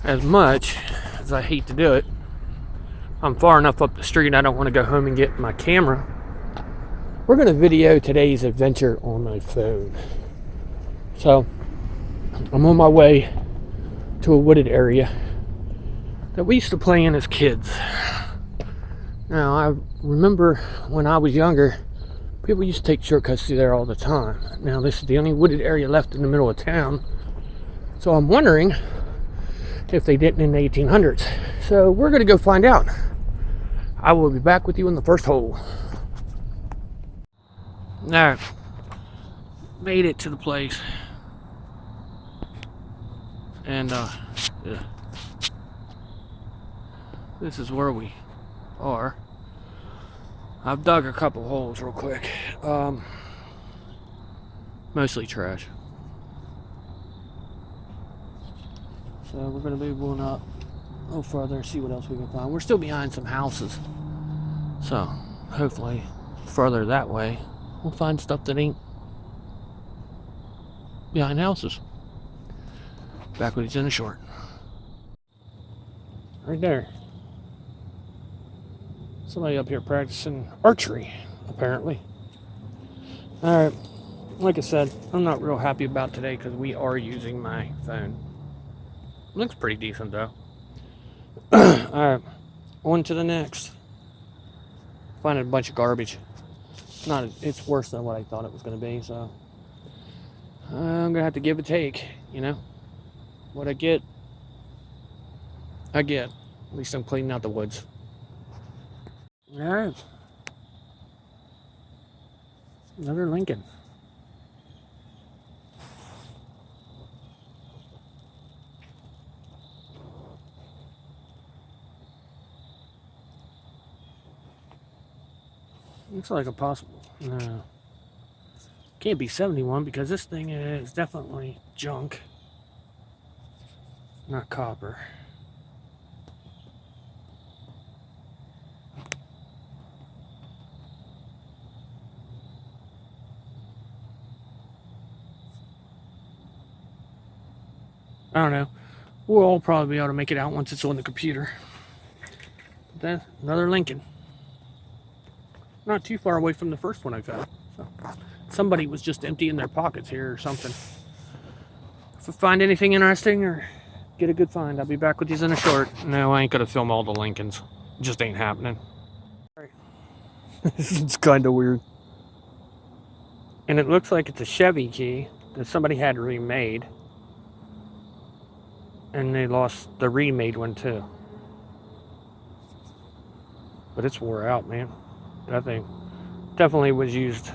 as much as I hate to do it. I'm far enough up the street, I don't want to go home and get my camera. We're going to video today's adventure on my phone. So, I'm on my way to a wooded area that we used to play in as kids. Now, I remember when I was younger, people used to take shortcuts through there all the time. Now, this is the only wooded area left in the middle of town. So I'm wondering if they didn't in the 1800s. So we're going to go find out. I will be back with you in the first hole. Alright. Made it to the place. And, yeah. This is where we are. I've dug a couple holes real quick. Mostly trash. So we're going to be going up a little further and see what else we can find. We're still behind some houses. So hopefully further that way we'll find stuff that ain't behind houses. Back with you in a short. Right there. Somebody up here practicing archery, apparently. Alright, like I said, I'm not real happy about today because we are using my phone. Looks pretty decent though. Alright, on to the next. Finding a bunch of garbage. It's worse than what I thought it was going to be, so I'm going to have to give a take, you know. What I get, I get. At least I'm cleaning out the woods. Alright. Another Lincoln. Looks like a possible. No. Can't be 71 because this thing is definitely junk. Not copper. I don't know. We'll all probably be able to make it out once it's on the computer. That's another Lincoln. Not too far away from the first one I found. So, somebody was just emptying their pockets here or something. If I find anything interesting or get a good find, I'll be back with you in a short. No, I ain't gonna film all the Lincolns. It just ain't happening. It's kind of weird. And it looks like it's a Chevy key that somebody had remade. And they lost the remade one too. But it's wore out, man. That thing definitely was used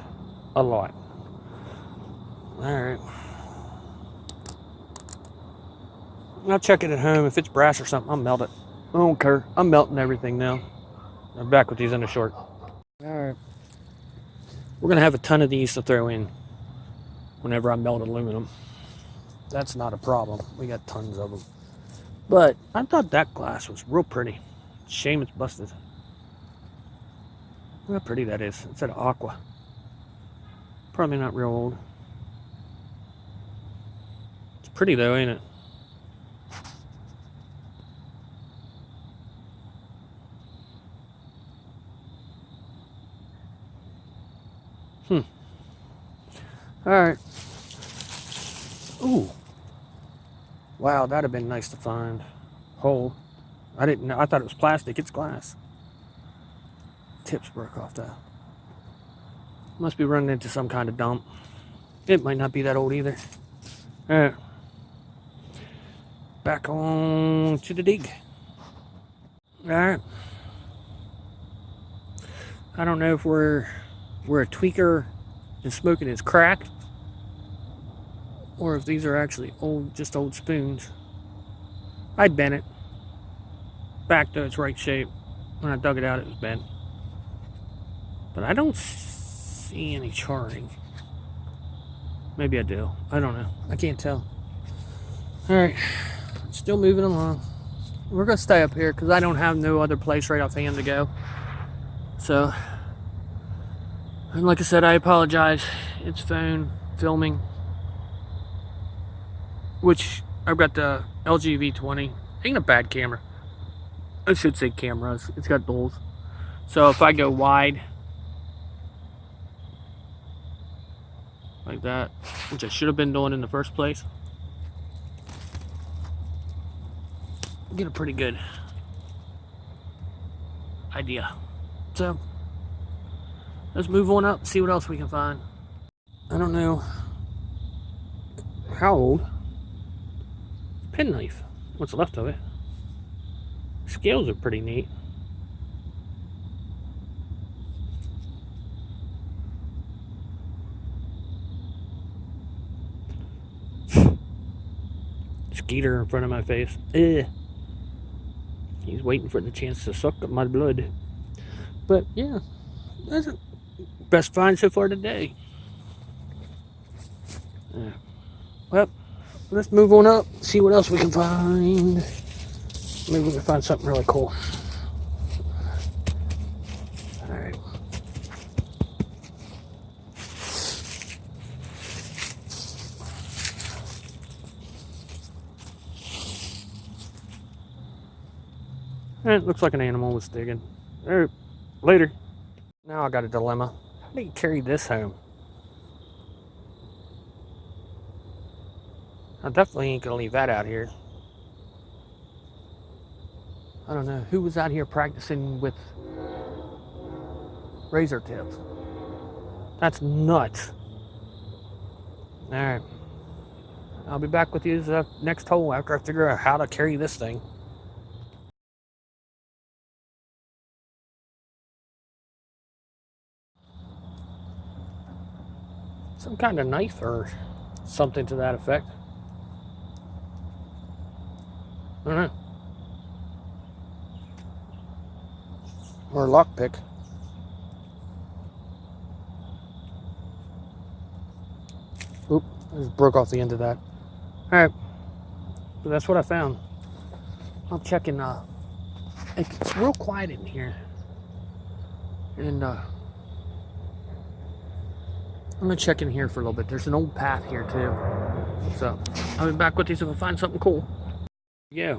a lot. Alright. I'll check it at home. If it's brass or something, I'll melt it. I don't care. I'm melting everything now. I'm back with these in a short. Alright. We're going to have a ton of these to throw in whenever I melt aluminum. That's not a problem. We got tons of them. But I thought that glass was real pretty. Shame it's busted. Look how pretty that is. It's an aqua. Probably not real old. It's pretty though, ain't it? Alright. Ooh. Wow, that'd have been nice to find. Hole. I didn't know. I thought it was plastic. It's glass. Tips broke off though. Must be running into some kind of dump. It might not be that old either. Alright. Back on to the dig. Alright. I don't know if we're a tweaker and smoking his crack, or if these are actually just old spoons. I bent it back to its right shape. When I dug it out, it was bent. But I don't see any charring. Maybe I do. I don't know. I can't tell. Alright. Still moving along. We're going to stay up here because I don't have no other place right offhand to go. So, and like I said, I apologize. It's phone filming. Which, I've got the LG V20 Ain't a bad camera. I should say cameras. It's got duals. So if I go wide, like that, which I should have been doing in the first place, get a pretty good idea. So let's move on up, see what else we can find. I don't know how old. Penknife. What's left of it? Scales are pretty neat. Skeeter in front of my face. Ugh. He's waiting for the chance to suck up my blood. But yeah, that's the best find so far today. Yeah. Well, let's move on up, see what else we can find. Maybe we can find something really cool. Alright. It looks like an animal was digging. Alright, later. Now I got a dilemma. How do you carry this home? I definitely ain't gonna leave that out here. I don't know. Who was out here practicing with razor tips? That's nuts. Alright. I'll be back with you next hole after I figure out how to carry this thing. Some kind of knife or something to that effect. I don't know. Or a lockpick. Oop, I just broke off the end of that. Alright. So that's what I found. I'm checking, it's real quiet in here. And, I'm gonna check in here for a little bit. There's an old path here too. So, I'll be back with you if I find something cool. Yeah.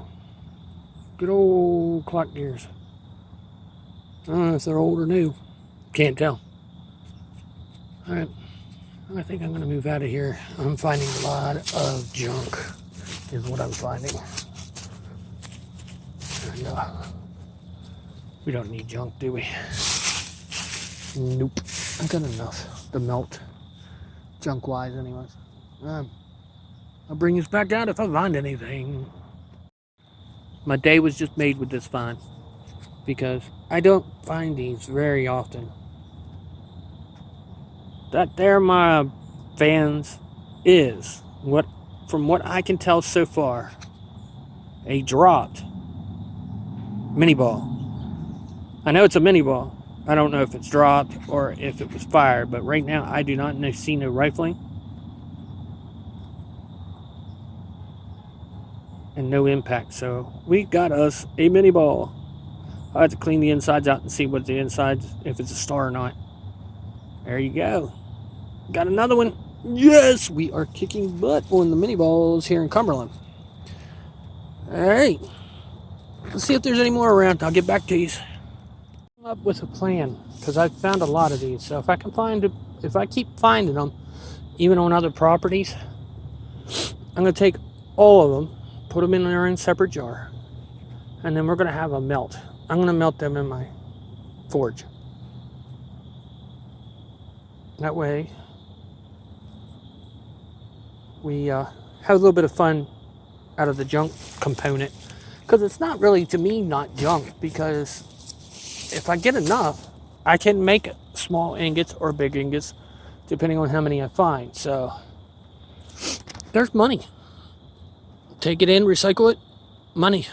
Good old clock gears. I don't know if they're old or new. Can't tell. Alright. I think I'm gonna move out of here. I'm finding a lot of junk is what I'm finding. And, we don't need junk, do we? Nope. I got enough to melt. Junk-wise, anyways. I'll bring this back out if I find anything. My day was just made with this find. Because I don't find these very often. That there, my fans, is, from what I can tell so far, a dropped mini ball. I know it's a mini ball. I don't know if it's dropped or if it was fired, but right now I do not see no rifling and no impact. So we got us a mini ball. I have to clean the insides out and see what the insides, if it's a star or not. There you go. Got another one. Yes, we are kicking butt on the mini balls here in Cumberland. All right. Let's see if there's any more around. I'll get back to you. I'm up with a plan because I've found a lot of these. So if I can find it, if I keep finding them, even on other properties, I'm going to take all of them, put them in their own separate jar, and then we're going to have a melt. I'm going to melt them in my forge. That way, we have a little bit of fun out of the junk component. Because it's not really, to me, not junk. Because if I get enough, I can make small ingots or big ingots, depending on how many I find. So, there's money. Take it in, recycle it, money.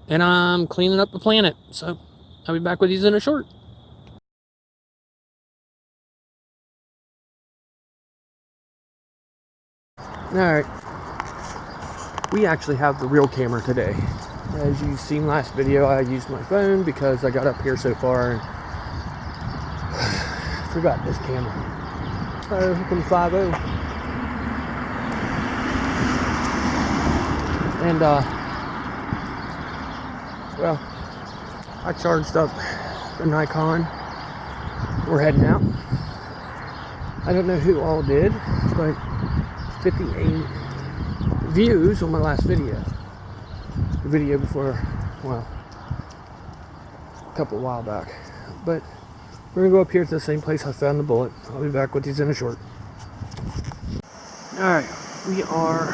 And I'm cleaning up the planet. So, I'll be back with you in a short. Alright. We actually have the real camera today. As you've seen last video, I used my phone because I got up here so far and forgot this camera. From 5.0. And Well, I charged up the Nikon. We're heading out. I don't know who all did, but 58 views on my last video. The video before, well, a couple while back. But we're gonna go up here to the same place I found the bullet. I'll be back with these in a short. Alright, we are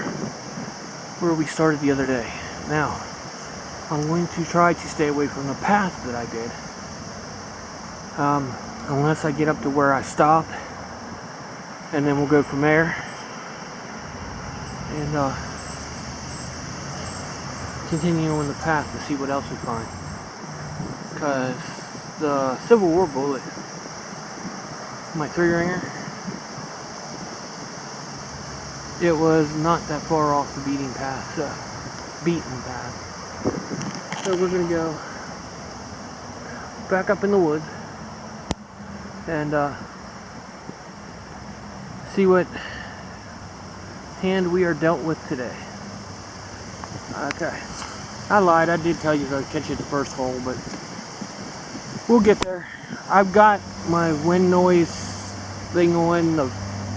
where we started the other day. Now, I'm going to try to stay away from the path that I did. Unless I get up to where I stopped. And then we'll go from there. And continue on the path to see what else we find. Because the Civil War bullet, my 3-ringer, it was not that far off the beaten path. So we're gonna go back up in the woods and see what hand we are dealt with today. Okay, I lied. I did tell you to catch it the first hole, but we'll get there. I've got my wind noise thing on the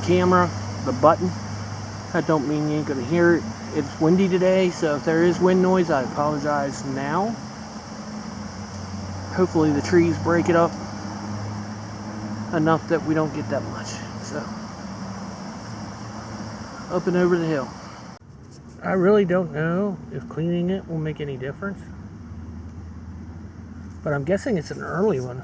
camera, the button. That don't mean you ain't gonna hear it. It's windy today, so if there is wind noise, I apologize now. Hopefully the trees break it up enough that we don't get that much. So, up and over the hill. I really don't know if cleaning it will make any difference, but I'm guessing it's an early one.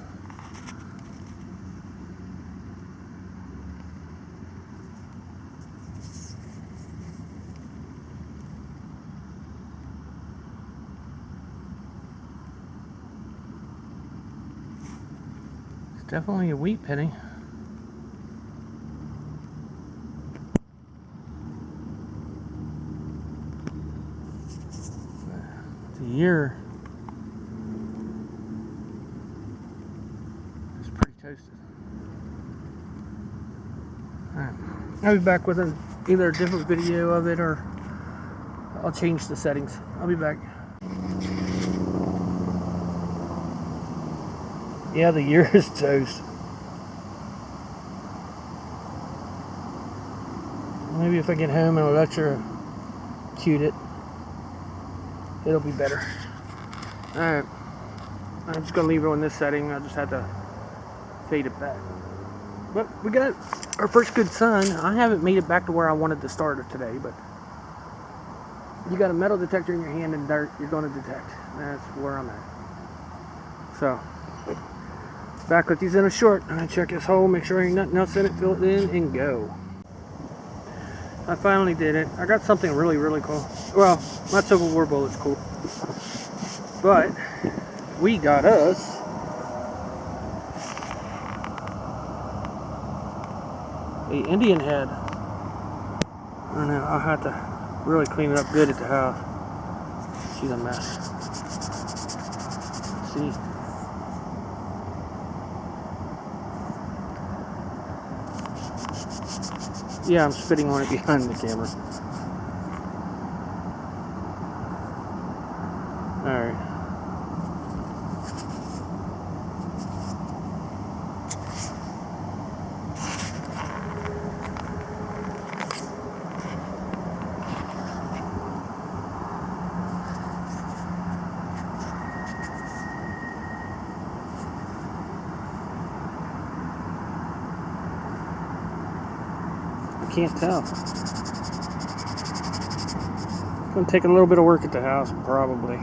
It's definitely a wheat penny. Year is pretty toasted. Alright, I'll be back with either a different video of it or I'll change the settings. I'll be back. Yeah, the year is toast. Maybe if I get home and I'll electrocute it, it'll be better. Alright, I'm just gonna leave it on this setting. I just had to fade it back. But we got our first good sign. I haven't made it back to where I wanted to start it today, but you got a metal detector in your hand and dirt, you're gonna detect. That's where I'm at. So, back with these in a short. I'm gonna check this hole, make sure ain't nothing else in it, fill it in, and go. I finally did it. I got something really, really cool. Well, my Civil War bullet's cool. But we got us a Indian head. I don't know, I'll have to really clean it up good at the house. See the mess. See? Yeah, I'm spitting on it behind the camera. Alright. I can't tell. It's gonna take a little bit of work at the house, probably.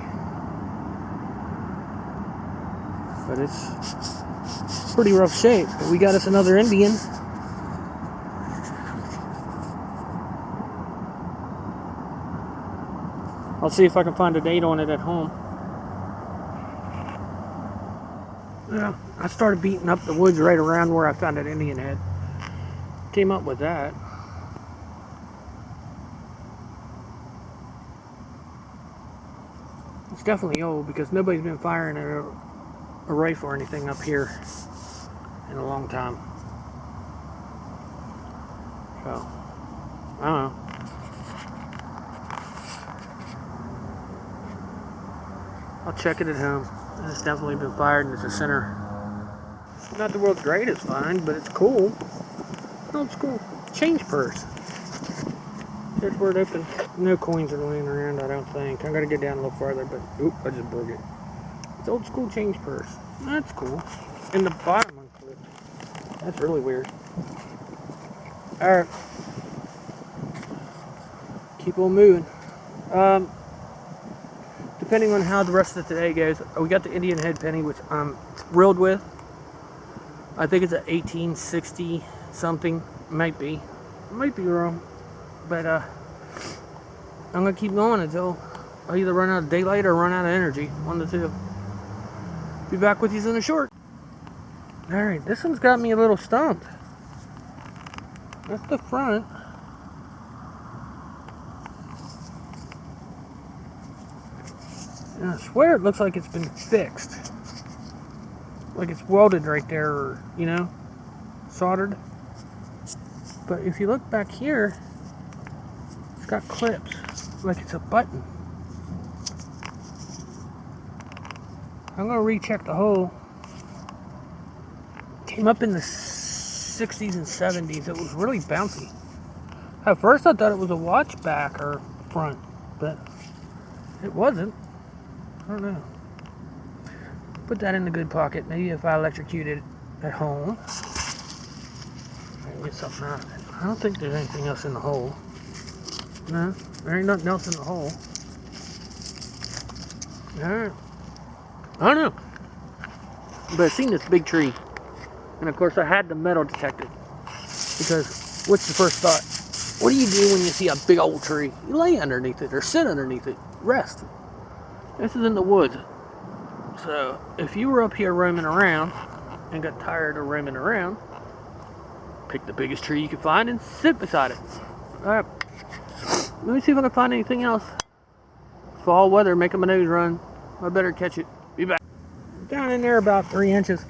But it's pretty rough shape. But we got us another Indian. I'll see if I can find a date on it at home. Well, I started beating up the woods right around where I found that Indian head. Came up with that. It's definitely old because nobody's been firing a rifle or anything up here in a long time. So, I don't know. I'll check it at home. It's definitely been fired and it's a center. Not the world's greatest find, but it's cool. Old school change purse. There's where it opened. No coins are laying around, I don't think. I gotta get down a little farther, but oop, I just broke it. It's old school change purse. That's cool. And the bottom unclipped. That's really weird. Alright. Keep on moving. Depending on how the rest of the day goes, we got the Indian head penny, which I'm thrilled with. I think it's a 1860 something. Might be wrong. But I'm gonna keep going until I either run out of daylight or run out of energy. One of the two. Be back with you in a short. Alright, this one's got me a little stumped. That's the front. And I swear it looks like it's been fixed. Like it's welded right there, or, you know, soldered. But if you look back here, it's got clips, like it's a button. I'm gonna recheck the hole. Came up in the 60s and 70s. It was really bouncy. At first I thought it was a watch back or front, but it wasn't. I don't know. Put that in the good pocket. Maybe if I electrocute it at home, I can get something out of it. I don't think there's anything else in the hole. No, there ain't nothing else in the hole. Alright. I don't know. But I seen this big tree. And of course I had the metal detected. Because what's the first thought? What do you do when you see a big old tree? You lay underneath it or sit underneath it. Rest. This is in the woods. So if you were up here roaming around and got tired of roaming around, pick the biggest tree you can find and sit beside it. Alright. Let me see if I can find anything else. Fall weather making my nose run. I better catch it. Be back. Down in there about 3 inches.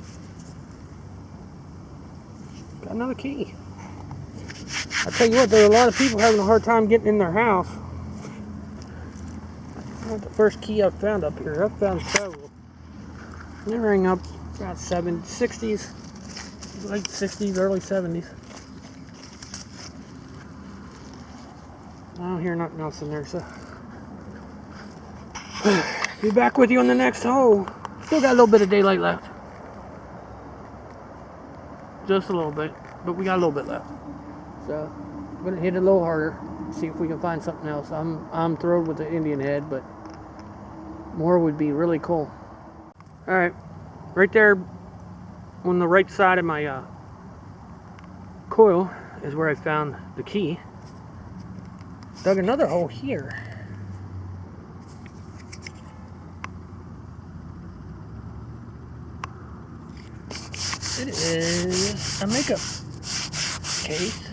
Got another key. I tell you what, there are a lot of people having a hard time getting in their house. Not the first key I've found up here. I've found several. They rang up about 60s, late 60s, early 70s. I don't hear nothing else in there, so. Be back with you on the next hole. Still got a little bit of daylight left. Just a little bit, but we got a little bit left. So, I'm gonna hit it a little harder, see if we can find something else. I'm thrilled with the Indian head, but more would be really cool. Alright, right there on the right side of my coil is where I found the key. Dug another hole here. It is a makeup case.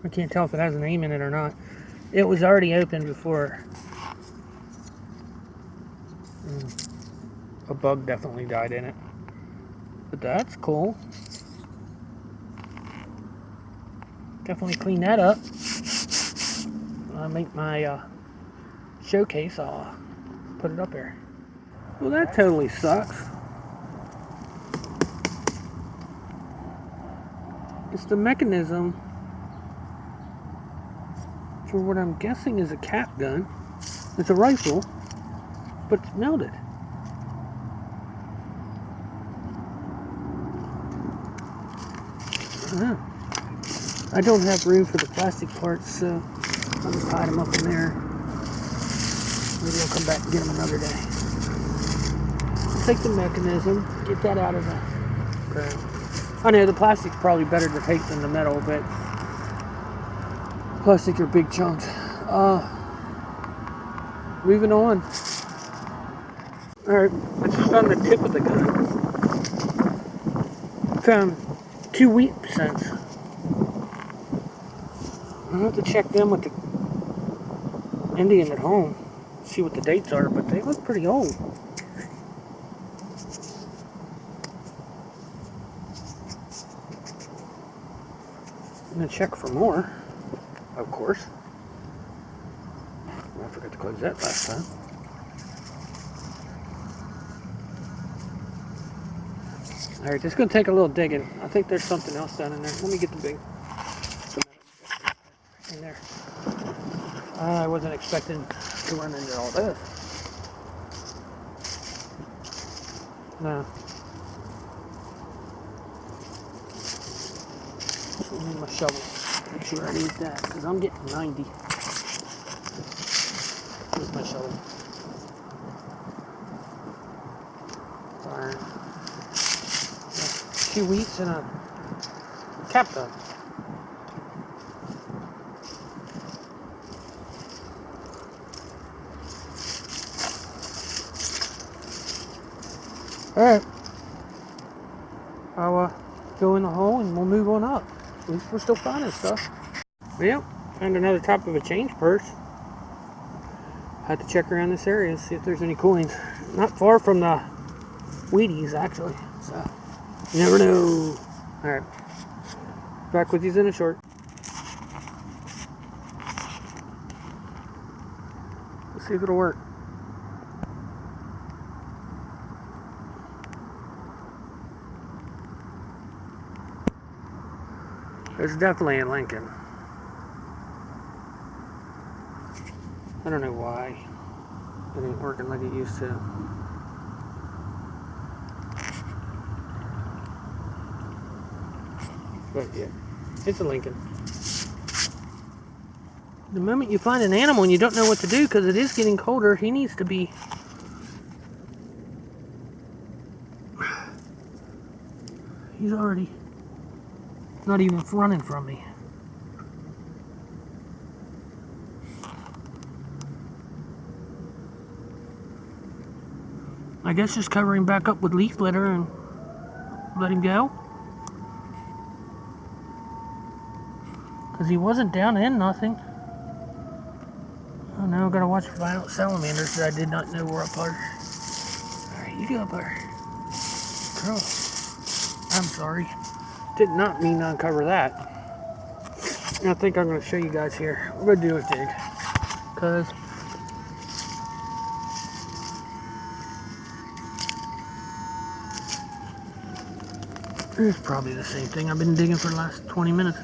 I can't tell if it has a name in it or not. It was already open before. A bug definitely died in it. But that's cool. Definitely clean that up. When I make my showcase, I'll put it up there. Well, that totally sucks. It's the mechanism for what I'm guessing is a cap gun. It's a rifle, but it's melted. I don't have room for the plastic parts, so I'll just hide them up in there. Maybe I'll come back and get them another day. I'll take the mechanism, get that out of the ground. I know the plastic's probably better to take than the metal, but plastic are big chunks. Moving on. Alright, I just found the tip of the gun. Found 2 wheat cents. I'll have to check them with the Indian at home. See what the dates are, but they look pretty old. I'm gonna check for more, of course. I forgot to close that last time. Alright, just gonna take a little digging. I think there's something else down in there. Let me get the big in there. I wasn't expecting to run into all this. No. I need my shovel. Make sure I need that, because I'm getting 90. Where's my shovel? Darn. 2 weeks and a cap gun. Alright. I'll go in the hole and we'll move on up. At least we're still finding stuff. Yep, found another top of a change purse. Had to check around this area and see if there's any coins. Not far from the Wheaties, actually. So, you never know. Alright. Back with you in a short. Let's see if it'll work. There's definitely a Lincoln. I don't know why it ain't working like it used to. But yeah, it's a Lincoln. The moment you find an animal and you don't know what to do because it is getting colder, he needs to be... He's already not even running from me. I guess just cover him back up with leaf litter and let him go. Because he wasn't down in nothing. Oh no, I gotta watch violent salamanders that I did not know were up there. Alright, you go up there. Girl, I'm sorry. Did not mean to uncover that. I think I'm going to show you guys here. We're going to do a dig. Because it's probably the same thing I've been digging for the last 20 minutes.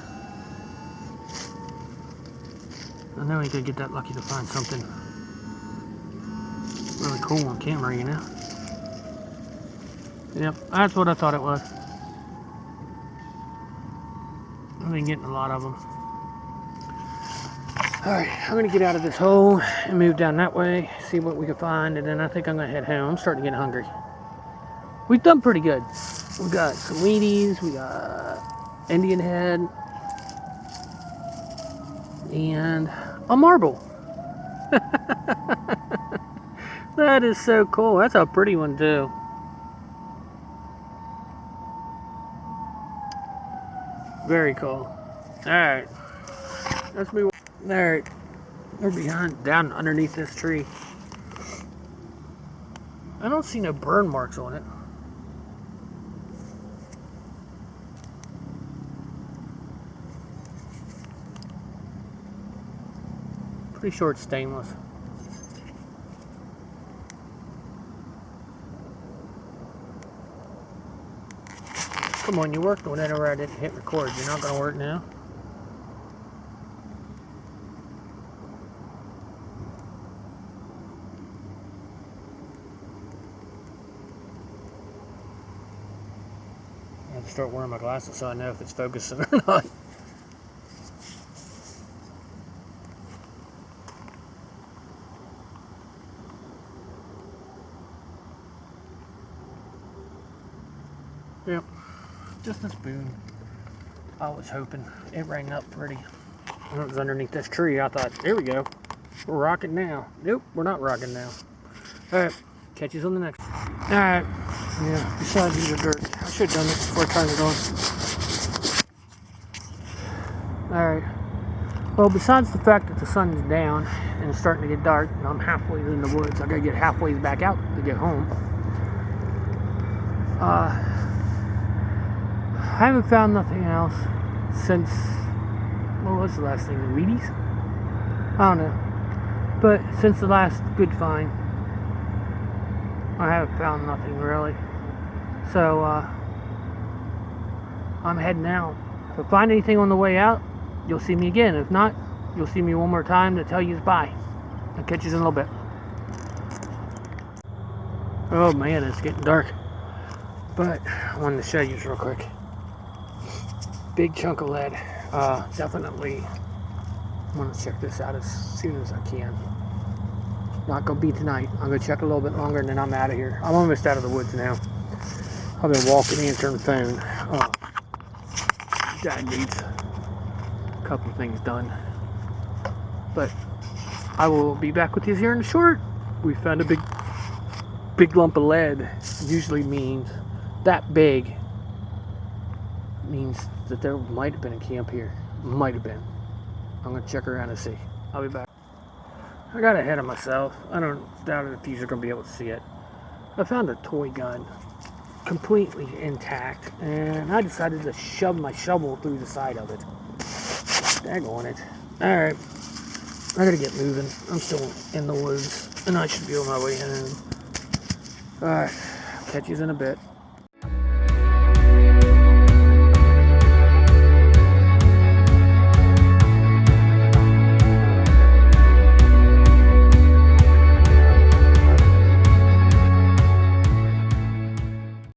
I know I ain't going to get that lucky to find something really cool on camera, you know? Yep, that's what I thought it was. I've been getting a lot of them. Alright, I'm going to get out of this hole and move down that way, see what we can find, and then I think I'm going to head home. I'm starting to get hungry. We've done pretty good. We got some Wheaties, we got Indian head, and a marble. That is so cool. That's a pretty one too. Very cool. Alright. Let's move on. Alright. We're down underneath this tree. I don't see no burn marks on it. Pretty sure it's stainless. Come on, you worked on it or I didn't hit record. You're not going to work now? I have to start wearing my glasses so I know if it's focusing or not. Yep, just a spoon. I was hoping it rang up pretty. When it was underneath this tree, I thought, there we go. We're rocking now. Nope, we're not rocking now. Alright, catch you on the next. Alright, yeah, besides these are dirt. I should have done this before I turned it on. Alright, well, besides the fact that the sun is down and it's starting to get dark, and I'm halfway in the woods, I gotta get halfway back out to get home. I haven't found nothing else since what was the last thing? The Wheaties? I don't know. But since the last good find, I haven't found nothing really. So, I'm heading out. If I find anything on the way out, you'll see me again. If not, you'll see me one more time to tell you bye. I'll catch you in a little bit. Oh man, it's getting dark. But I wanted to show you real quick. Big chunk of lead. Definitely want to check this out as soon as I can. Not gonna be tonight. I'm gonna check a little bit longer and then I'm out of here. I'm almost out of the woods now. I've been walking, answering the phone. Dad needs a couple of things done. But I will be back with you here in the short. We found a big lump of lead. Usually means that big means that there might have been a camp here. Might have been. I'm gonna check around and see. I'll be back. I got ahead of myself. I don't doubt if you are gonna be able to see it. I found a toy gun completely intact and I decided to shove my shovel through the side of it. Daggone it. Alright. I gotta get moving. I'm still in the woods and I should be on my way home. Alright. Catch you in a bit.